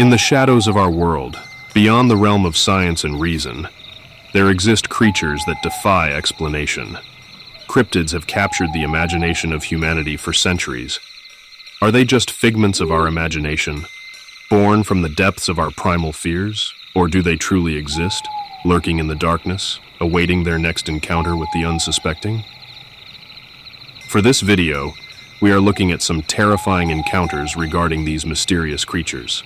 In the shadows of our world, beyond the realm of science and reason, there exist creatures that defy explanation. Cryptids have captured the imagination of humanity for centuries. Are they just figments of our imagination, born from the depths of our primal fears? Or do they truly exist, lurking in the darkness, awaiting their next encounter with the unsuspecting? For this video, we are looking at some terrifying encounters regarding these mysterious creatures.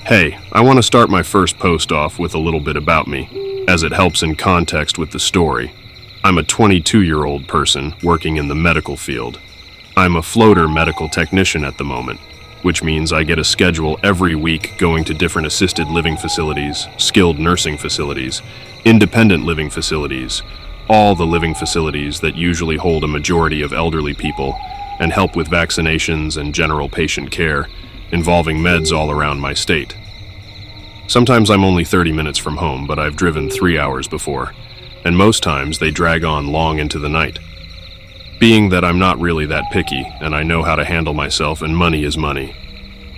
Hey, I want to start my first post off with a little bit about me, as it helps in context with the story. I'm a 22-year-old person working in the medical field. I'm a floater medical technician at the moment, which means I get a schedule every week going to different assisted living facilities, skilled nursing facilities, independent living facilities, all the living facilities that usually hold a majority of elderly people, and help with vaccinations and general patient care, involving meds all around my state. Sometimes I'm only 30 minutes from home, but I've driven 3 hours before, and most times they drag on long into the night. Being that I'm not really that picky, and I know how to handle myself and money is money,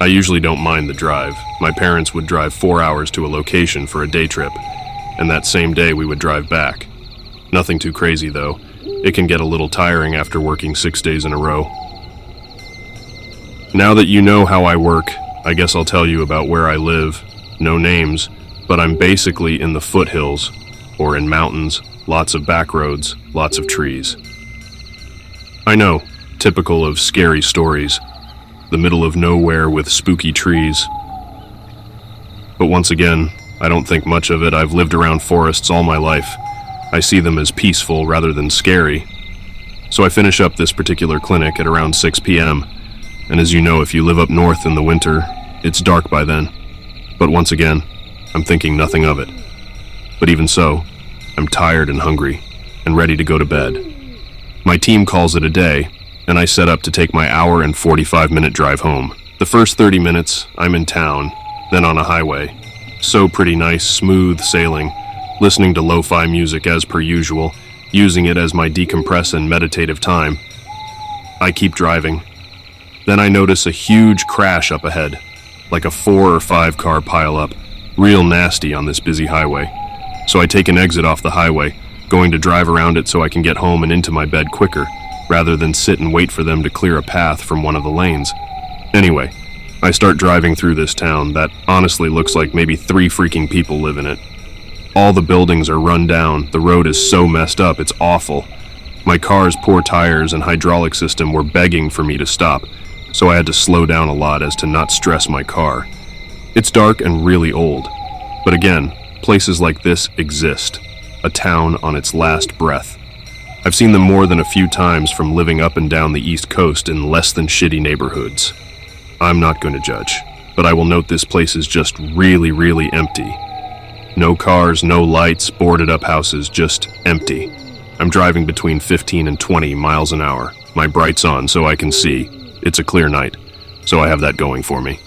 I usually don't mind the drive. My parents would drive 4 hours to a location for a day trip, and that same day we would drive back. Nothing too crazy though. It can get a little tiring after working 6 days in a row. Now that you know how I work, I guess I'll tell you about where I live. No names, but I'm basically in the foothills, or in mountains, lots of back roads, lots of trees. I know, typical of scary stories, the middle of nowhere with spooky trees. But once again, I don't think much of it. I've lived around forests all my life. I see them as peaceful rather than scary. So I finish up this particular clinic at around 6 p.m., and as you know, if you live up north in the winter, it's dark by then. But once again, I'm thinking nothing of it. But even so, I'm tired and hungry, and ready to go to bed. My team calls it a day, and I set up to take my hour and 45-minute drive home. The first 30 minutes, I'm in town, then on a highway. So pretty nice, smooth sailing, listening to lo-fi music as per usual, using it as my decompress and meditative time. I keep driving. Then I notice a huge crash up ahead, like a 4 or 5 car pileup, real nasty on this busy highway. So I take an exit off the highway, going to drive around it so I can get home and into my bed quicker, rather than sit and wait for them to clear a path from one of the lanes. Anyway, I start driving through this town that honestly looks like maybe 3 freaking people live in it. All the buildings are run down, the road is so messed up, it's awful. My car's poor tires and hydraulic system were begging for me to stop, so I had to slow down a lot as to not stress my car. It's dark and really old, but again, places like this exist, a town on its last breath. I've seen them more than a few times from living up and down the East Coast in less than shitty neighborhoods. I'm not going to judge, but I will note this place is just really, really empty. No cars, no lights, boarded up houses, just empty. I'm driving between 15 and 20 miles an hour. My brights on so I can see. It's a clear night, so I have that going for me.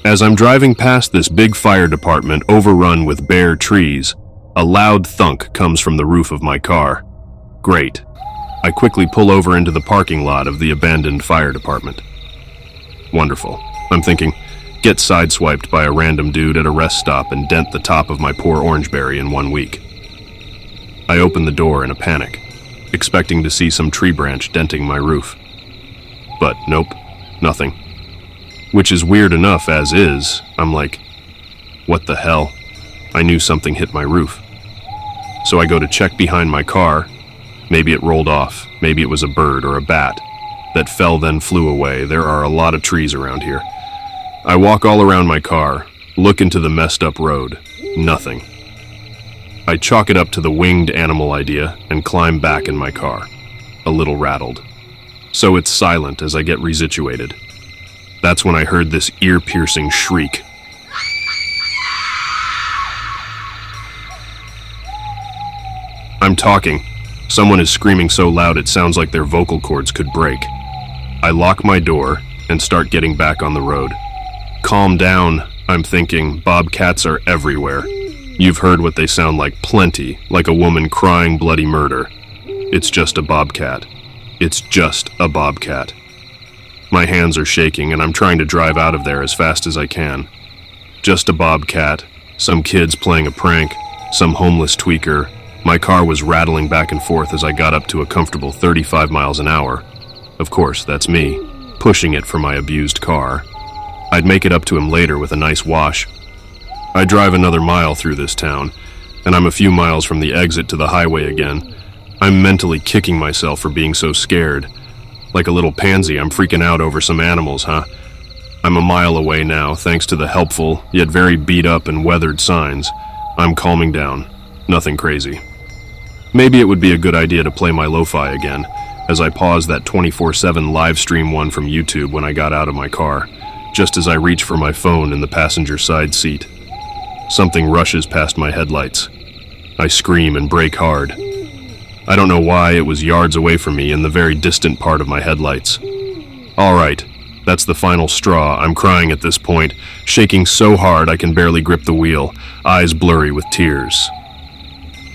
As I'm driving past this big fire department overrun with bare trees, a loud thunk comes from the roof of my car. Great. I quickly pull over into the parking lot of the abandoned fire department. Wonderful. I'm thinking, get sideswiped by a random dude at a rest stop and dent the top of my poor orangeberry in 1 week. I open the door in a panic, expecting to see some tree branch denting my roof. But nope, nothing. Which is weird enough as is. I'm like, what the hell? I knew something hit my roof. So I go to check behind my car. Maybe it rolled off. Maybe it was a bird or a bat that fell then flew away. There are a lot of trees around here. I walk all around my car, look into the messed up road. Nothing. I chalk it up to the winged animal idea and climb back in my car, a little rattled. So it's silent as I get resituated. That's when I heard this ear-piercing shriek. I'm talking. Someone is screaming so loud it sounds like their vocal cords could break. I lock my door and start getting back on the road. Calm down, I'm thinking. Bobcats are everywhere. You've heard what they sound like plenty, like a woman crying bloody murder. It's just a bobcat. It's just a bobcat. My hands are shaking and I'm trying to drive out of there as fast as I can. Just a bobcat, some kids playing a prank, some homeless tweaker. My car was rattling back and forth as I got up to a comfortable 35 miles an hour. Of course, that's me, pushing it for my abused car. I'd make it up to him later with a nice wash. I drive another mile through this town, and I'm a few miles from the exit to the highway again. I'm mentally kicking myself for being so scared. Like a little pansy, I'm freaking out over some animals, huh? I'm a mile away now, thanks to the helpful, yet very beat up and weathered signs. I'm calming down. Nothing crazy. Maybe it would be a good idea to play my lo-fi again, as I paused that 24/7 live stream one from YouTube when I got out of my car, just as I reach for my phone in the passenger side seat. Something rushes past my headlights. I scream and brake hard. I don't know why, it was yards away from me in the very distant part of my headlights. All right, that's the final straw. I'm crying at this point, shaking so hard I can barely grip the wheel, eyes blurry with tears.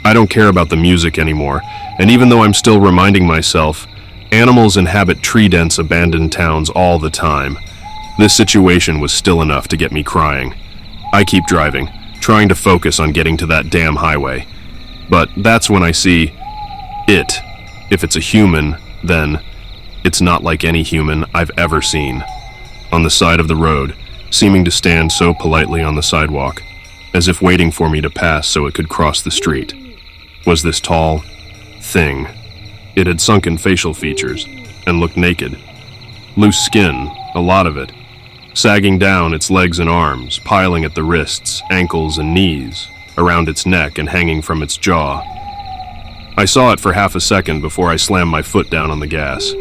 I don't care about the music anymore, and even though I'm still reminding myself, animals inhabit tree-dense abandoned towns all the time, this situation was still enough to get me crying. I keep driving, trying to focus on getting to that damn highway. But that's when I see it. If it's a human, then it's not like any human I've ever seen. On the side of the road, seeming to stand so politely on the sidewalk, as if waiting for me to pass so it could cross the street, was this tall thing. It had sunken facial features and looked naked. Loose skin, a lot of it, sagging down its legs and arms, piling at the wrists, ankles, and knees, around its neck and hanging from its jaw. I saw it for half a second before I slammed my foot down on the gas.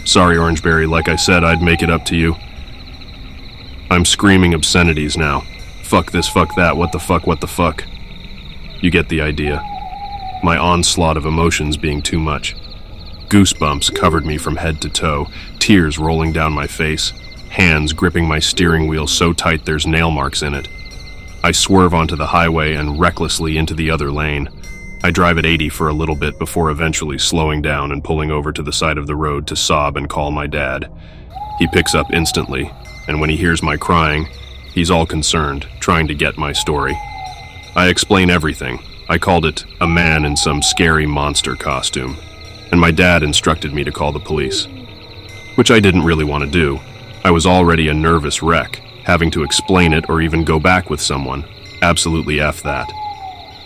Sorry, Orangeberry, like I said, I'd make it up to you. I'm screaming obscenities now. Fuck this, fuck that, what the fuck. You get the idea. My onslaught of emotions being too much. Goosebumps covered me from head to toe, tears rolling down my face, hands gripping my steering wheel so tight there's nail marks in it. I swerve onto the highway and recklessly into the other lane. I drive at 80 for a little bit before eventually slowing down and pulling over to the side of the road to sob and call my dad. He picks up instantly, and when he hears my crying, he's all concerned, trying to get my story. I explain everything. I called it a man in some scary monster costume, and my dad instructed me to call the police, which I didn't really want to do. I was already a nervous wreck, having to explain it or even go back with someone. Absolutely F that.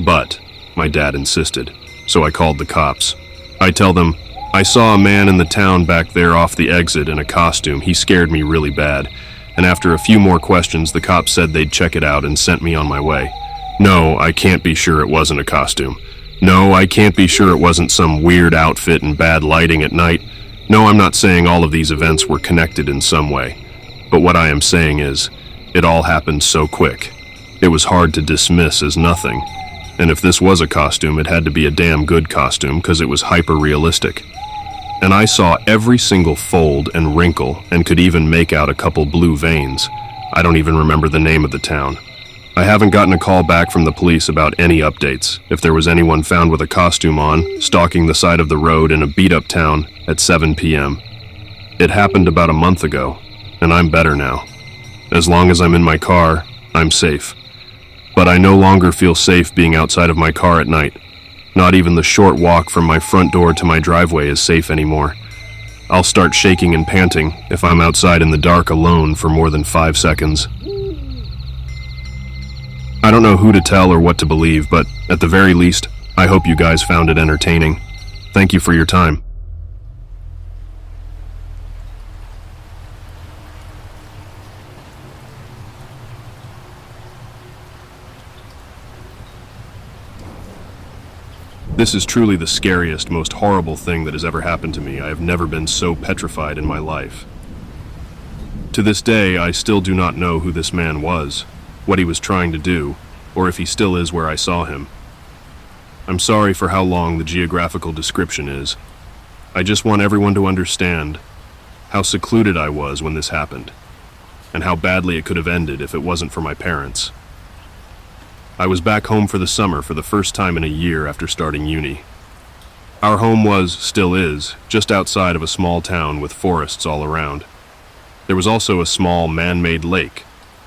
But my dad insisted, so I called the cops. I tell them, I saw a man in the town back there off the exit in a costume. He scared me really bad, and after a few more questions, the cops said they'd check it out and sent me on my way. No, I can't be sure it wasn't a costume. No, I can't be sure it wasn't some weird outfit and bad lighting at night. No, I'm not saying all of these events were connected in some way. But what I am saying is, it all happened so quick. It was hard to dismiss as nothing. And if this was a costume, it had to be a damn good costume because it was hyper-realistic. And I saw every single fold and wrinkle and could even make out a couple blue veins. I don't even remember the name of the town. I haven't gotten a call back from the police about any updates, if there was anyone found with a costume on, stalking the side of the road in a beat-up town at 7 p.m. It happened about a month ago, and I'm better now. As long as I'm in my car, I'm safe. But I no longer feel safe being outside of my car at night. Not even the short walk from my front door to my driveway is safe anymore. I'll start shaking and panting if I'm outside in the dark alone for more than 5 seconds. I don't know who to tell or what to believe, but at the very least, I hope you guys found it entertaining. Thank you for your time. This is truly the scariest, most horrible thing that has ever happened to me. I have never been so petrified in my life. To this day, I still do not know who this man was, what he was trying to do, or if he still is where I saw him. I'm sorry for how long the geographical description is. I just want everyone to understand how secluded I was when this happened, and how badly it could have ended if it wasn't for my parents. I was back home for the summer for the first time in a year after starting uni. Our home still is, just outside of a small town with forests all around. There was also a small man-made lake,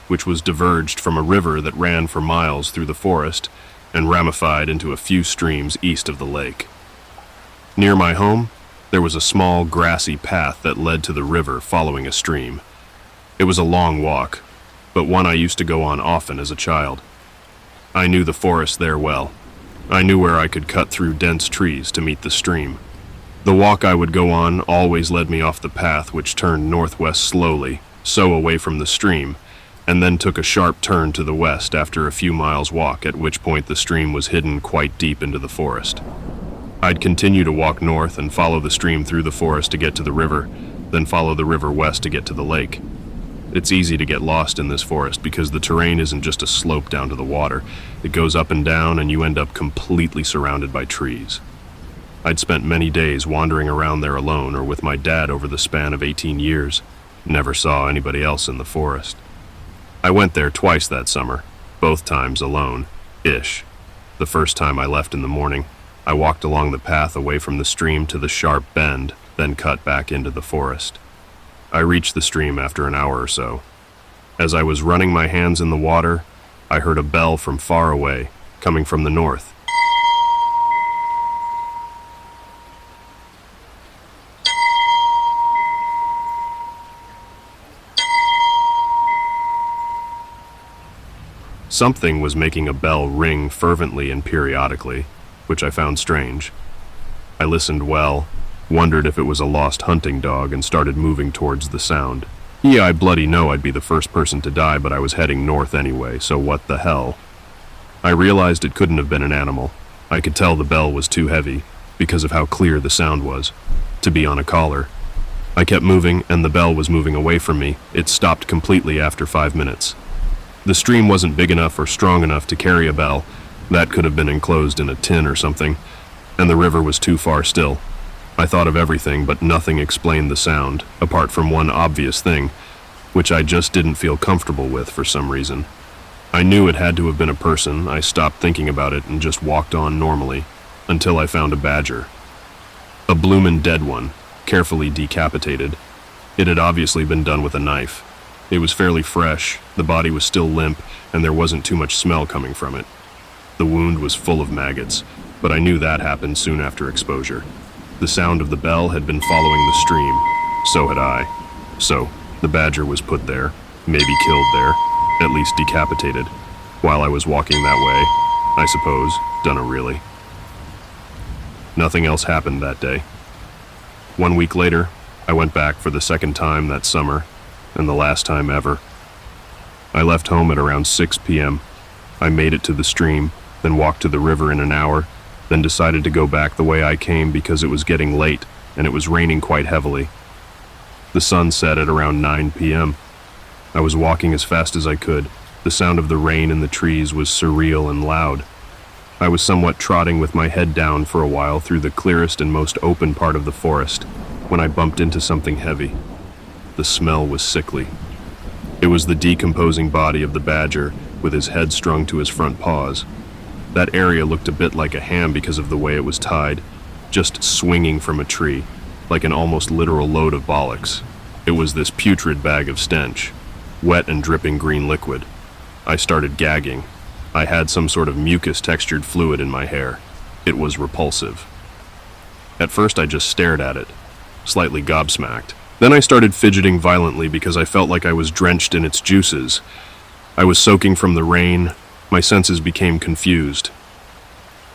which was diverged from a river that ran for miles through the forest and ramified into a few streams east of the lake. Near my home, there was a small grassy path that led to the river following a stream. It was a long walk, but one I used to go on often as a child. I knew the forest there well. I knew where I could cut through dense trees to meet the stream. The walk I would go on always led me off the path, which turned northwest slowly, so away from the stream, and then took a sharp turn to the west after a few miles' walk, at which point the stream was hidden quite deep into the forest. I'd continue to walk north and follow the stream through the forest to get to the river, then follow the river west to get to the lake. It's easy to get lost in this forest because the terrain isn't just a slope down to the water. It goes up and down, and you end up completely surrounded by trees. I'd spent many days wandering around there alone or with my dad over the span of 18 years. Never saw anybody else in the forest. I went there twice that summer, both times alone-ish. The first time I left in the morning, I walked along the path away from the stream to the sharp bend, then cut back into the forest. I reached the stream after an hour or so. As I was running my hands in the water, I heard a bell from far away, coming from the north. Something was making a bell ring fervently and periodically, which I found strange. I listened well, wondered if it was a lost hunting dog, and started moving towards the sound. Yeah, I bloody know I'd be the first person to die, but I was heading north anyway, so what the hell? I realized it couldn't have been an animal. I could tell the bell was too heavy, because of how clear the sound was, to be on a collar. I kept moving, and the bell was moving away from me. It stopped completely after 5 minutes. The stream wasn't big enough or strong enough to carry a bell. That could have been enclosed in a tin or something, and the river was too far still. I thought of everything, but nothing explained the sound, apart from one obvious thing, which I just didn't feel comfortable with for some reason. I knew it had to have been a person. I stopped thinking about it and just walked on normally, until I found a badger. A bloomin' dead one, carefully decapitated. It had obviously been done with a knife. It was fairly fresh, the body was still limp, and there wasn't too much smell coming from it. The wound was full of maggots, but I knew that happened soon after exposure. The sound of the bell had been following the stream. So had I. So, the badger was put there, maybe killed there, at least decapitated, while I was walking that way, I suppose, dunno really. Nothing else happened that day. 1 week later, I went back for the second time that summer, and the last time ever. I left home at around 6 p.m. I made it to the stream, then walked to the river in an hour, then decided to go back the way I came because it was getting late and it was raining quite heavily. The sun set at around 9 p.m. I was walking as fast as I could. The sound of the rain in the trees was surreal and loud. I was somewhat trotting with my head down for a while through the clearest and most open part of the forest when I bumped into something heavy. The smell was sickly. It was the decomposing body of the badger with his head strung to his front paws. That area looked a bit like a ham because of the way it was tied, just swinging from a tree, like an almost literal load of bollocks. It was this putrid bag of stench, wet and dripping green liquid. I started gagging. I had some sort of mucus-textured fluid in my hair. It was repulsive. At first I just stared at it, slightly gobsmacked. Then I started fidgeting violently because I felt like I was drenched in its juices. I was soaking from the rain. My senses became confused.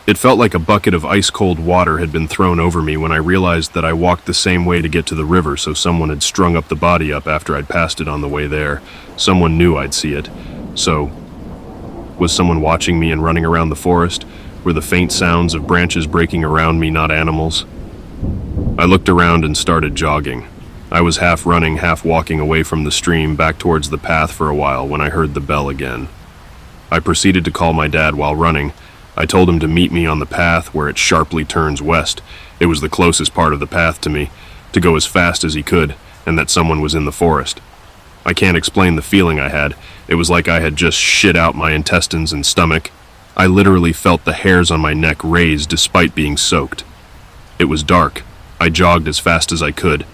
It felt like a bucket of ice-cold water had been thrown over me when I realized that I walked the same way to get to the river, so someone had strung up the body up after I'd passed it on the way there. Someone knew I'd see it. So, was someone watching me and running around the forest? Were the faint sounds of branches breaking around me not animals? I looked around and started jogging. I was half running, half walking away from the stream back towards the path for a while when I heard the bell again. I proceeded to call my dad while running. I told him to meet me on the path where it sharply turns west. It was the closest part of the path to me, to go as fast as he could, and that someone was in the forest. I can't explain the feeling I had. It was like I had just shit out my intestines and stomach, I literally felt the hairs on my neck raise despite being soaked. It was dark. I jogged as fast as I could.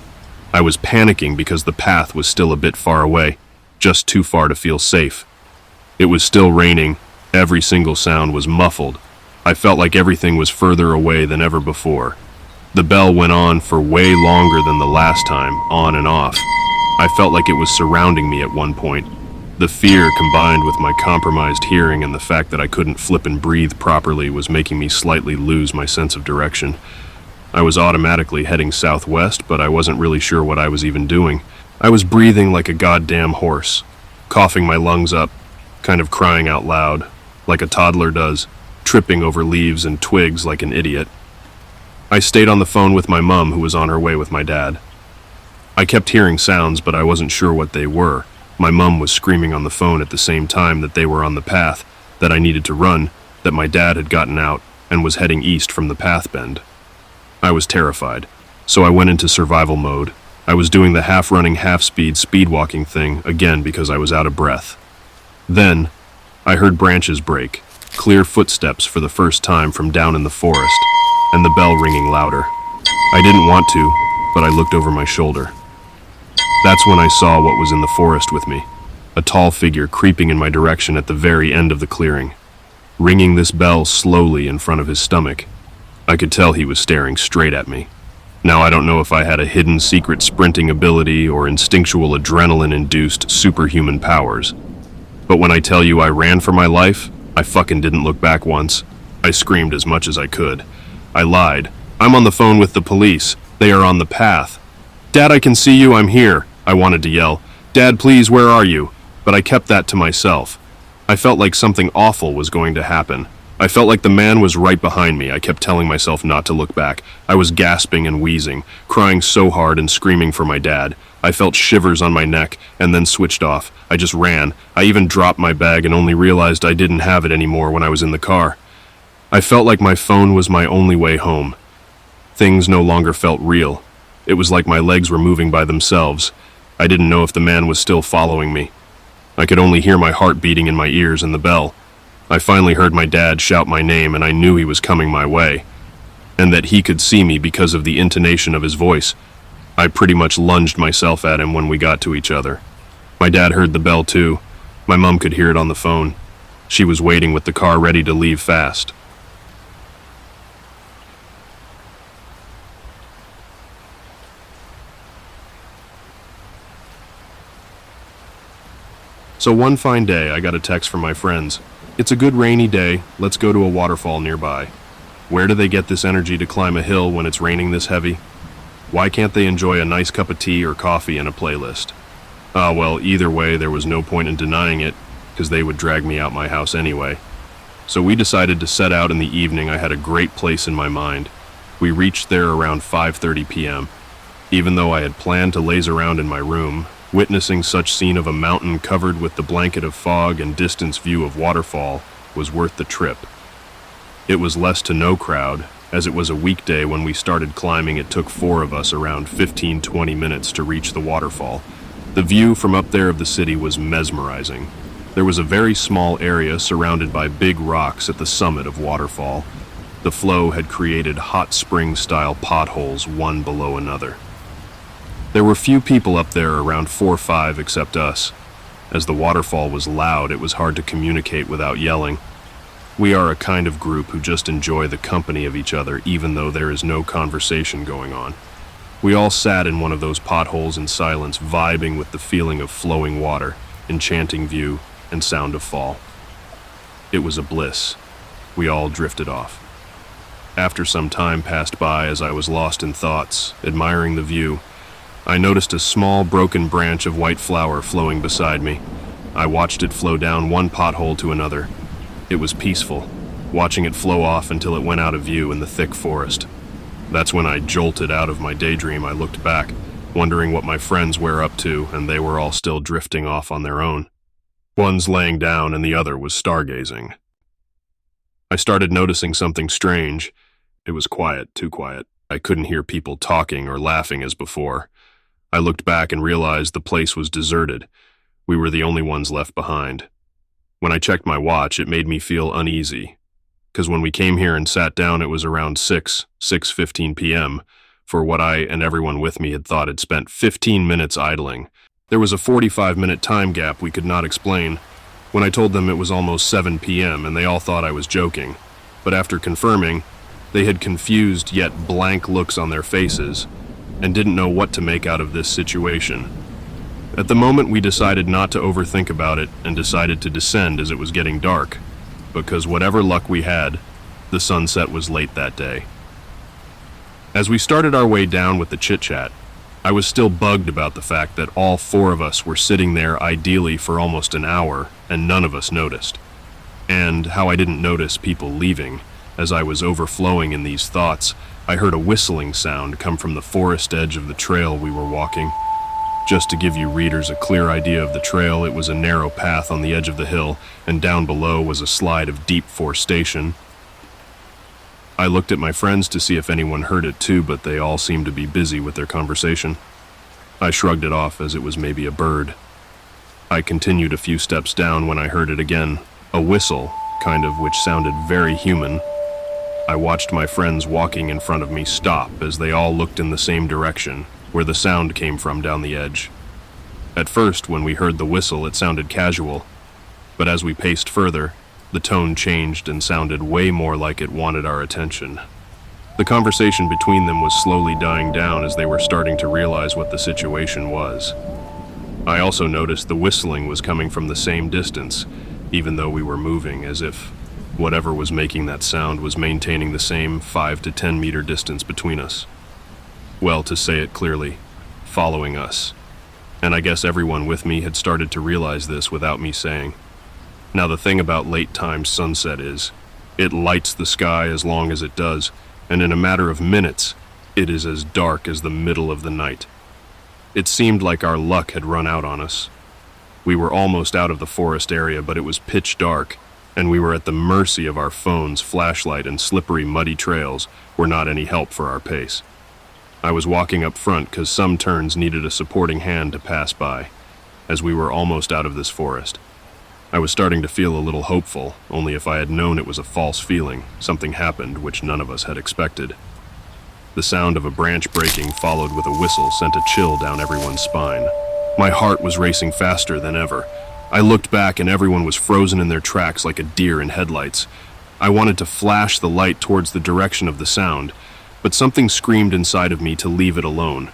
I was panicking because the path was still a bit far away, just too far to feel safe. It was still raining. Every single sound was muffled. I felt like everything was further away than ever before. The bell went on for way longer than the last time, on and off. I felt like it was surrounding me at one point. The fear combined with my compromised hearing and the fact that I couldn't flip and breathe properly was making me slightly lose my sense of direction. I was automatically heading southwest, but I wasn't really sure what I was even doing. I was breathing like a goddamn horse, coughing my lungs up, kind of crying out loud, like a toddler does, tripping over leaves and twigs like an idiot. I stayed on the phone with my mom, who was on her way with my dad. I kept hearing sounds, but I wasn't sure what they were. My mom was screaming on the phone at the same time that they were on the path, that I needed to run, that my dad had gotten out and was heading east from the path bend. I was terrified, so I went into survival mode. I was doing the half-running, half-speed, speed-walking thing again because I was out of breath. Then, I heard branches break, clear footsteps for the first time from down in the forest, and the bell ringing louder. I didn't want to, but I looked over my shoulder. That's when I saw what was in the forest with me, a tall figure creeping in my direction at the very end of the clearing, ringing this bell slowly in front of his stomach. I could tell he was staring straight at me. Now, I don't know if I had a hidden secret sprinting ability or instinctual adrenaline-induced superhuman powers, but when I tell you I ran for my life, I fucking didn't look back once. I screamed as much as I could. I lied. I'm on the phone with the police. They are on the path. Dad, I can see you. I'm here. I wanted to yell, Dad, please, where are you? But I kept that to myself. I felt like something awful was going to happen. I felt like the man was right behind me. I kept telling myself not to look back. I was gasping and wheezing, crying so hard and screaming for my dad. I felt shivers on my neck and then switched off. I just ran. I even dropped my bag and only realized I didn't have it anymore when I was in the car. I felt like my phone was my only way home. Things no longer felt real. It was like my legs were moving by themselves. I didn't know if the man was still following me. I could only hear my heart beating in my ears and the bell. I finally heard my dad shout my name, and I knew he was coming my way, and that he could see me because of the intonation of his voice. I pretty much lunged myself at him when we got to each other. My dad heard the bell too. My mom could hear it on the phone. She was waiting with the car ready to leave fast. So one fine day, I got a text from my friends. It's a good rainy day, let's go to a waterfall nearby. Where do they get this energy to climb a hill when it's raining this heavy? Why can't they enjoy a nice cup of tea or coffee and a playlist? Well, either way, there was no point in denying it, because they would drag me out my house anyway. So we decided to set out in the evening. I had a great place in my mind. We reached there around 5:30 p.m. Even though I had planned to laze around in my room, witnessing such scene of a mountain covered with the blanket of fog and distance view of waterfall was worth the trip. It was less to no crowd, as it was a weekday. When we started climbing, it took 4 of us around 15-20 minutes to reach the waterfall. The view from up there of the city was mesmerizing. There was a very small area surrounded by big rocks at the summit of waterfall. The flow had created hot spring-style potholes one below another. There were few people up there, around 4 or 5, except us. As the waterfall was loud, it was hard to communicate without yelling. We are a kind of group who just enjoy the company of each other, even though there is no conversation going on. We all sat in one of those potholes in silence, vibing with the feeling of flowing water, enchanting view, and sound of fall. It was a bliss. We all drifted off. After some time passed by, as I was lost in thoughts, admiring the view, I noticed a small broken branch of white flower flowing beside me. I watched it flow down one pothole to another. It was peaceful, watching it flow off until it went out of view in the thick forest. That's when I jolted out of my daydream. I looked back, wondering what my friends were up to, and they were all still drifting off on their own. One's laying down and the other was stargazing. I started noticing something strange. It was quiet, too quiet. I couldn't hear people talking or laughing as before. I looked back and realized the place was deserted. We were the only ones left behind. When I checked my watch, it made me feel uneasy, because when we came here and sat down, it was around 6:15 p.m., for what I and everyone with me had thought had spent 15 minutes idling. There was a 45-minute time gap we could not explain. When I told them it was almost 7 p.m., and they all thought I was joking. But after confirming, they had confused yet blank looks on their faces and didn't know what to make out of this situation. At the moment, we decided not to overthink about it and decided to descend as it was getting dark, because whatever luck we had, the sunset was late that day. As we started our way down with the chit-chat, I was still bugged about the fact that all four of us were sitting there ideally for almost an hour and none of us noticed. And how I didn't notice people leaving. As I was overflowing in these thoughts, I heard a whistling sound come from the forest edge of the trail we were walking. Just to give you readers a clear idea of the trail, it was a narrow path on the edge of the hill, and down below was a slide of deep forestation. I looked at my friends to see if anyone heard it too, but they all seemed to be busy with their conversation. I shrugged it off as it was maybe a bird. I continued a few steps down when I heard it again, a whistle, kind of, which sounded very human. I watched my friends walking in front of me stop as they all looked in the same direction, where the sound came from down the edge. At first, when we heard the whistle, it sounded casual, but as we paced further, the tone changed and sounded way more like it wanted our attention. The conversation between them was slowly dying down as they were starting to realize what the situation was. I also noticed the whistling was coming from the same distance, even though we were moving, as if whatever was making that sound was maintaining the same 5 to 10 meter distance between us. Well, to say it clearly, following us. And I guess everyone with me had started to realize this without me saying. Now, the thing about late-time sunset is, it lights the sky as long as it does, and in a matter of minutes, it is as dark as the middle of the night. It seemed like our luck had run out on us. We were almost out of the forest area, but it was pitch dark, and we were at the mercy of our phones, flashlight, and slippery, muddy trails were not any help for our pace. I was walking up front because some turns needed a supporting hand to pass by, as we were almost out of this forest. I was starting to feel a little hopeful, only if I had known it was a false feeling, something happened which none of us had expected. The sound of a branch breaking followed with a whistle sent a chill down everyone's spine. My heart was racing faster than ever. I looked back and everyone was frozen in their tracks like a deer in headlights. I wanted to flash the light towards the direction of the sound, but something screamed inside of me to leave it alone.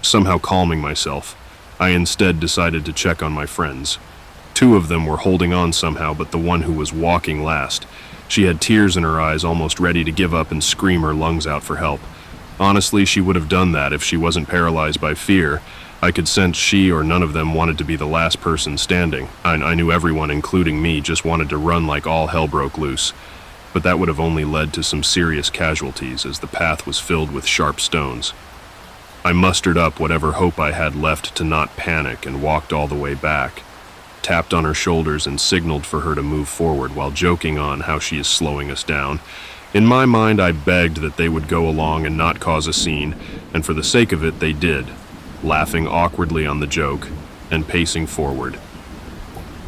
Somehow calming myself, I instead decided to check on my friends. Two of them were holding on somehow, but the one who was walking last, she had tears in her eyes, almost ready to give up and scream her lungs out for help. Honestly, she would have done that if she wasn't paralyzed by fear. I could sense she or none of them wanted to be the last person standing. I knew everyone, including me, just wanted to run like all hell broke loose. But that would have only led to some serious casualties, as the path was filled with sharp stones. I mustered up whatever hope I had left to not panic and walked all the way back, tapped on her shoulders and signaled for her to move forward while joking on how she is slowing us down. In my mind, I begged that they would go along and not cause a scene, and for the sake of it, they did, laughing awkwardly on the joke and pacing forward.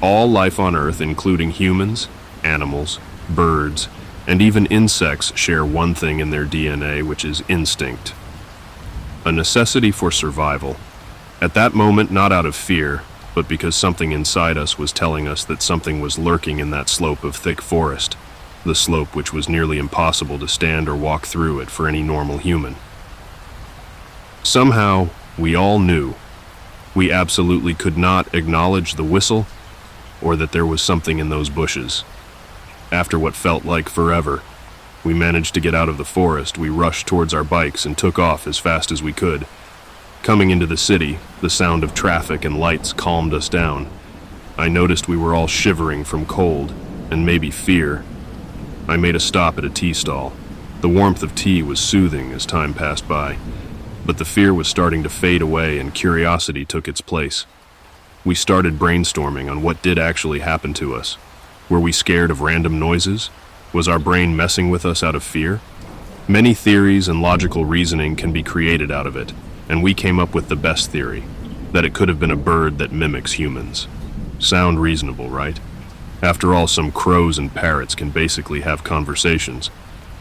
All life on Earth, including humans, animals, birds, and even insects, share one thing in their DNA, which is instinct. A necessity for survival. At that moment, not out of fear, but because something inside us was telling us that something was lurking in that slope of thick forest, the slope which was nearly impossible to stand or walk through it for any normal human. Somehow, we all knew. We absolutely could not acknowledge the whistle, or that there was something in those bushes. After what felt like forever, we managed to get out of the forest. We rushed towards our bikes and took off as fast as we could. Coming into the city, the sound of traffic and lights calmed us down. I noticed we were all shivering from cold, and maybe fear. I made a stop at a tea stall. The warmth of tea was soothing as time passed by, but the fear was starting to fade away and curiosity took its place. We started brainstorming on what did actually happen to us. Were we scared of random noises? Was our brain messing with us out of fear? Many theories and logical reasoning can be created out of it, and we came up with the best theory, that it could have been a bird that mimics humans. Sound reasonable, right? After all, some crows and parrots can basically have conversations.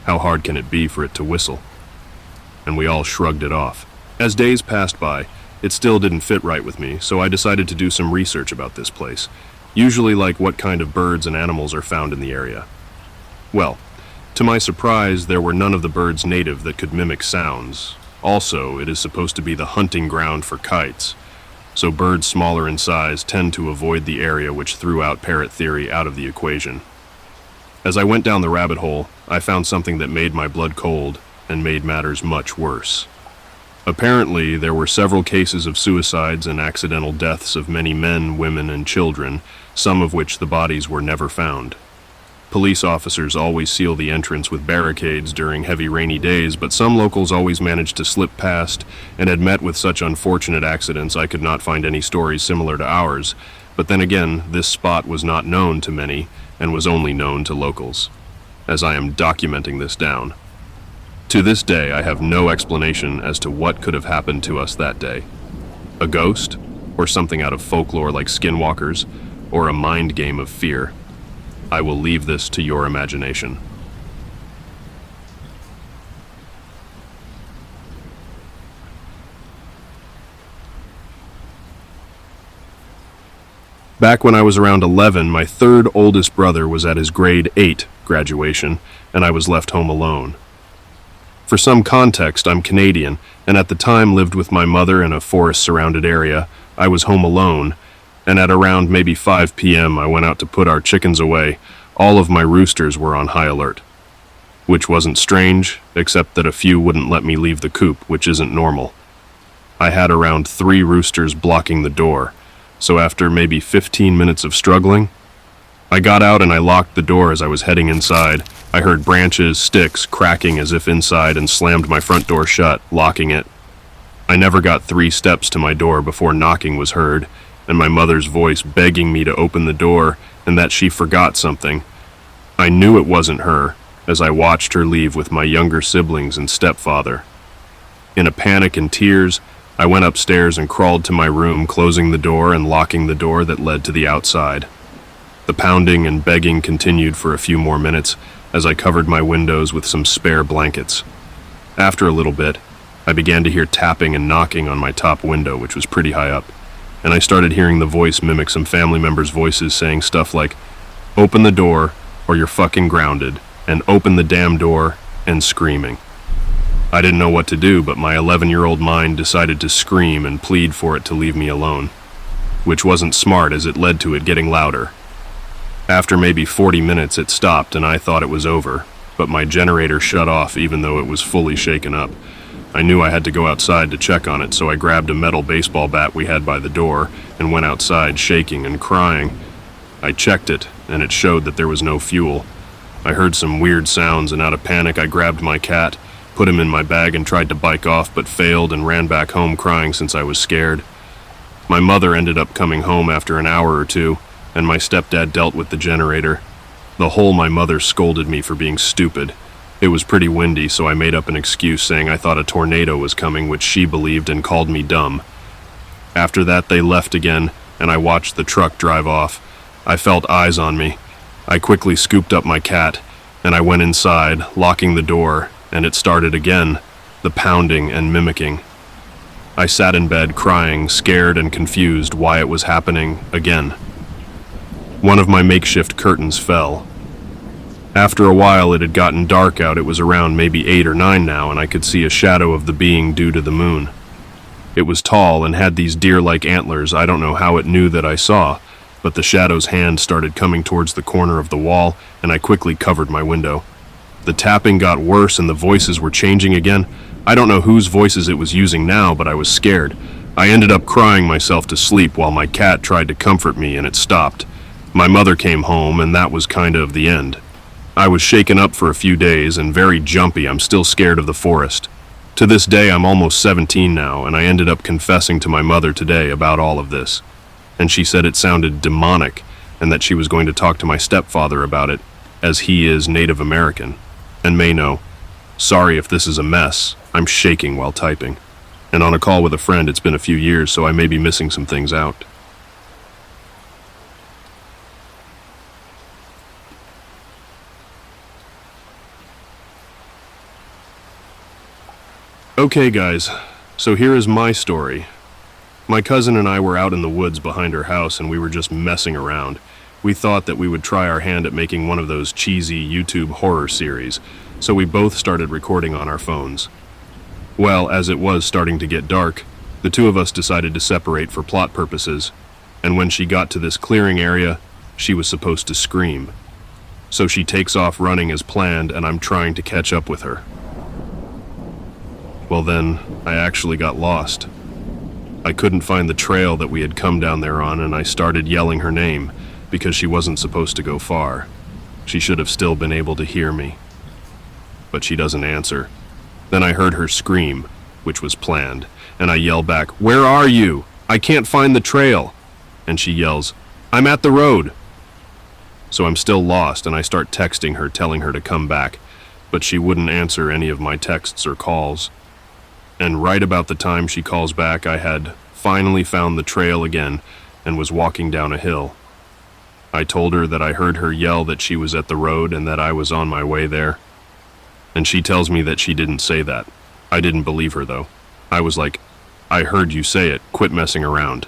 How hard can it be for it to whistle? And we all shrugged it off. As days passed by, it still didn't fit right with me, so I decided to do some research about this place, usually like what kind of birds and animals are found in the area. Well, to my surprise, there were none of the birds native that could mimic sounds. Also, it is supposed to be the hunting ground for kites, so birds smaller in size tend to avoid the area, which threw out parrot theory out of the equation. As I went down the rabbit hole, I found something that made my blood cold and made matters much worse. Apparently, there were several cases of suicides and accidental deaths of many men, women, and children, some of which the bodies were never found. Police officers always seal the entrance with barricades during heavy rainy days, but some locals always managed to slip past and had met with such unfortunate accidents I could not find any stories similar to ours. But then again, this spot was not known to many and was only known to locals, as I am documenting this down. To this day, I have no explanation as to what could have happened to us that day. A ghost, or something out of folklore like skinwalkers, or a mind game of fear. I will leave this to your imagination. Back when I was around 11, my third oldest brother was at his grade 8 graduation, and I was left home alone. For some context, I'm Canadian, and at the time lived with my mother in a forest-surrounded area. I was home alone, and at around maybe 5 p.m. I went out to put our chickens away. All of my roosters were on high alert, which wasn't strange, except that a few wouldn't let me leave the coop, which isn't normal. I had around 3 roosters blocking the door, so after maybe 15 minutes of struggling, I got out and I locked the door as I was heading inside. I heard branches, sticks cracking as if inside and slammed my front door shut, locking it. I never got 3 steps to my door before knocking was heard, and my mother's voice begging me to open the door and that she forgot something. I knew it wasn't her as I watched her leave with my younger siblings and stepfather. In a panic and tears, I went upstairs and crawled to my room, closing the door and locking the door that led to the outside. The pounding and begging continued for a few more minutes as I covered my windows with some spare blankets. After a little bit, I began to hear tapping and knocking on my top window, which was pretty high up, and I started hearing the voice mimic some family members' voices saying stuff like, "Open the door or you're fucking grounded," and "Open the damn door," and screaming. I didn't know what to do, but my 11-year-old mind decided to scream and plead for it to leave me alone, which wasn't smart as it led to it getting louder. After maybe 40 minutes it stopped and I thought it was over, but my generator shut off even though it was fully shaken up. I knew I had to go outside to check on it, so I grabbed a metal baseball bat we had by the door and went outside shaking and crying. I checked it and it showed that there was no fuel. I heard some weird sounds and out of panic I grabbed my cat, put him in my bag and tried to bike off but failed and ran back home crying since I was scared. My mother ended up coming home after an hour or two, and my stepdad dealt with the generator. The whole my mother scolded me for being stupid. It was pretty windy, so I made up an excuse saying I thought a tornado was coming, which she believed and called me dumb. After that they left again, and I watched the truck drive off. I felt eyes on me. I quickly scooped up my cat, and I went inside, locking the door, and it started again, the pounding and mimicking. I sat in bed crying, scared and confused why it was happening again. One of my makeshift curtains fell. After a while it had gotten dark out. It was around maybe 8 or 9 now, and I could see a shadow of the being due to the moon. It was tall and had these deer-like antlers. I don't know how it knew that I saw, but the shadow's hand started coming towards the corner of the wall, and I quickly covered my window. The tapping got worse and the voices were changing again. I don't know whose voices it was using now, but I was scared. I ended up crying myself to sleep while my cat tried to comfort me, and it stopped. My mother came home, and that was kind of the end. I was shaken up for a few days and very jumpy. I'm still scared of the forest. To this day, I'm almost 17 now, and I ended up confessing to my mother today about all of this. And she said it sounded demonic, and that she was going to talk to my stepfather about it, as he is Native American, and may know. Sorry if this is a mess. I'm shaking while typing. And on a call with a friend, it's been a few years, so I may be missing some things out. Okay, guys, so here is my story. My cousin and I were out in the woods behind her house and we were just messing around. We thought that we would try our hand at making one of those cheesy YouTube horror series, so we both started recording on our phones. Well, as it was starting to get dark, the two of us decided to separate for plot purposes, and when she got to this clearing area, she was supposed to scream. So she takes off running as planned, and I'm trying to catch up with her. Well then, I actually got lost. I couldn't find the trail that we had come down there on, and I started yelling her name, because she wasn't supposed to go far. She should have still been able to hear me. But she doesn't answer. Then I heard her scream, which was planned, and I yell back, "Where are you? I can't find the trail." And she yells, "I'm at the road." So I'm still lost, and I start texting her, telling her to come back, but she wouldn't answer any of my texts or calls. And right about the time she calls back, I had finally found the trail again and was walking down a hill. I told her that I heard her yell that she was at the road and that I was on my way there. And she tells me that she didn't say that. I didn't believe her, though. I was like, "I heard you say it, quit messing around."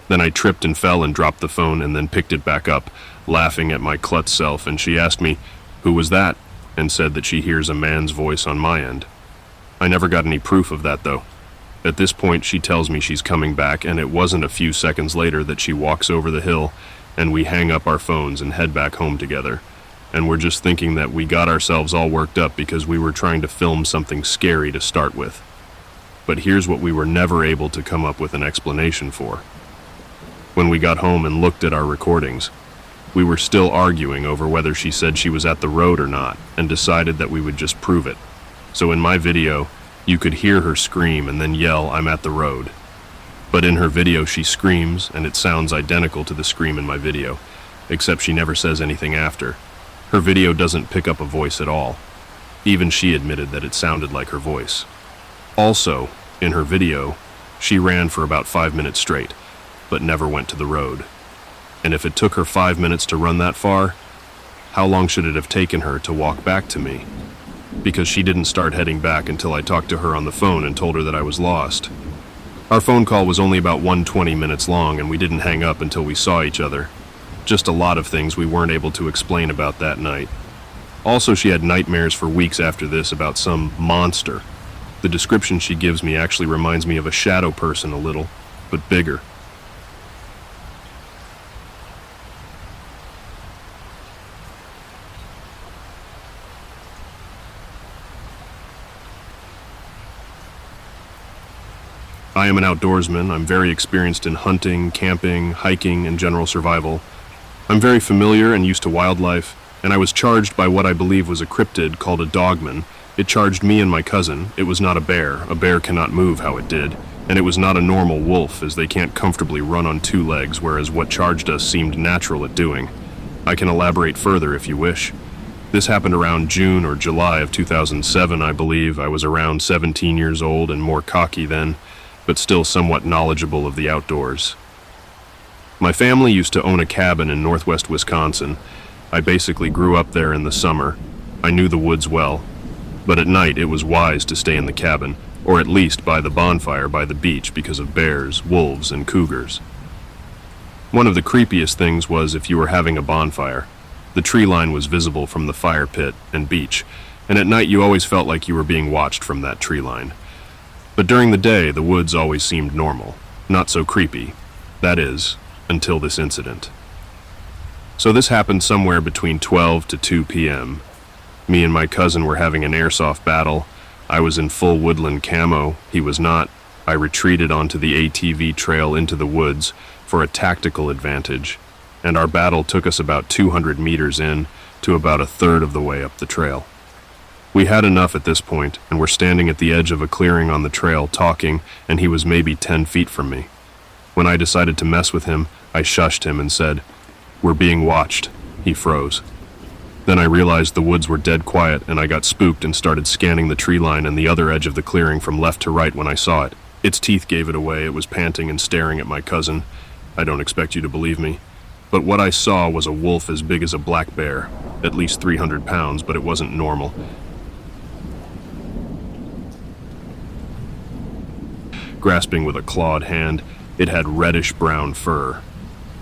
Then I tripped and fell and dropped the phone and then picked it back up, laughing at my klutz self, and she asked me, "Who was that?" and said that she hears a man's voice on my end. I never got any proof of that, though. At this point, she tells me she's coming back, and it wasn't a few seconds later that she walks over the hill, and we hang up our phones and head back home together. And we're just thinking that we got ourselves all worked up because we were trying to film something scary to start with. But here's what we were never able to come up with an explanation for. When we got home and looked at our recordings, we were still arguing over whether she said she was at the road or not, and decided that we would just prove it. So in my video, you could hear her scream and then yell, "I'm at the road." But in her video she screams, and it sounds identical to the scream in my video, except she never says anything after. Her video doesn't pick up a voice at all. Even she admitted that it sounded like her voice. Also, in her video, she ran for about 5 minutes straight, but never went to the road. And if it took her 5 minutes to run that far, how long should it have taken her to walk back to me? Because she didn't start heading back until I talked to her on the phone and told her that I was lost. Our phone call was only about 120 minutes long, and we didn't hang up until we saw each other. Just a lot of things we weren't able to explain about that night. Also, she had nightmares for weeks after this about some monster. The description she gives me actually reminds me of a shadow person a little, but bigger. I am an outdoorsman. I'm very experienced in hunting, camping, hiking, and general survival. I'm very familiar and used to wildlife, and I was charged by what I believe was a cryptid called a Dogman. It charged me and my cousin. It was not a bear. A bear cannot move how it did. And it was not a normal wolf, as they can't comfortably run on 2 legs, whereas what charged us seemed natural at doing. I can elaborate further if you wish. This happened around June or July of 2007, I believe. I was around 17 years old and more cocky then, but still somewhat knowledgeable of the outdoors. My family used to own a cabin in northwest Wisconsin. I basically grew up there in the summer. I knew the woods well, but at night it was wise to stay in the cabin, or at least by the bonfire by the beach because of bears, wolves, and cougars. One of the creepiest things was if you were having a bonfire. The tree line was visible from the fire pit and beach, and at night you always felt like you were being watched from that tree line. But during the day, the woods always seemed normal, not so creepy. That is, until this incident. So this happened somewhere between 12 to 2 p.m. Me and my cousin were having an airsoft battle. I was in full woodland camo. He was not. I retreated onto the ATV trail into the woods for a tactical advantage, and our battle took us about 200 meters in to about a third of the way up the trail. We had enough at this point, and were standing at the edge of a clearing on the trail talking, and he was maybe 10 feet from me. When I decided to mess with him, I shushed him and said, "We're being watched." He froze. Then I realized the woods were dead quiet, and I got spooked and started scanning the tree line and the other edge of the clearing from left to right when I saw it. Its teeth gave it away. It was panting and staring at my cousin. I don't expect you to believe me. But what I saw was a wolf as big as a black bear, at least 300 pounds, but it wasn't normal. grasping with a clawed hand. It had reddish-brown fur.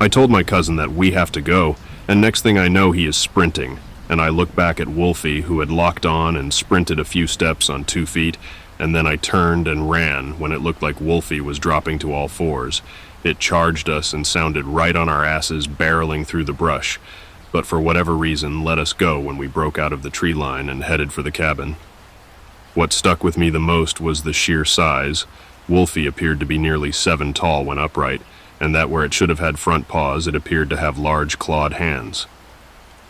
I told my cousin that we have to go, and next thing I know he is sprinting, and I look back at Wolfie, who had locked on and sprinted a few steps on 2 feet, and then I turned and ran when it looked like Wolfie was dropping to all fours. It charged us and sounded right on our asses, barreling through the brush, but for whatever reason let us go when we broke out of the tree line and headed for the cabin. What stuck with me the most was the sheer size. Wolfie appeared to be nearly 7 tall when upright, and that where it should have had front paws, it appeared to have large clawed hands.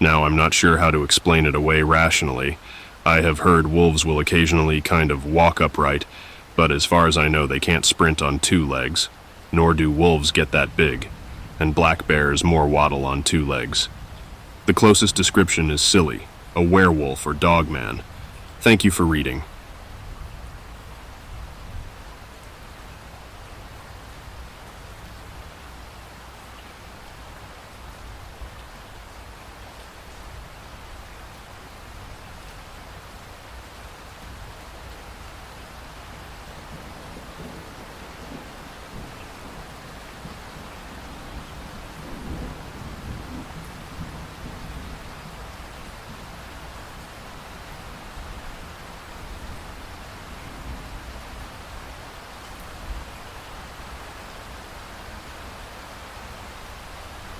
Now, I'm not sure how to explain it away rationally. I have heard wolves will occasionally kind of walk upright, but as far as I know, they can't sprint on 2 legs, nor do wolves get that big, and black bears more waddle on 2 legs. The closest description is silly, a werewolf or dogman. Thank you for reading.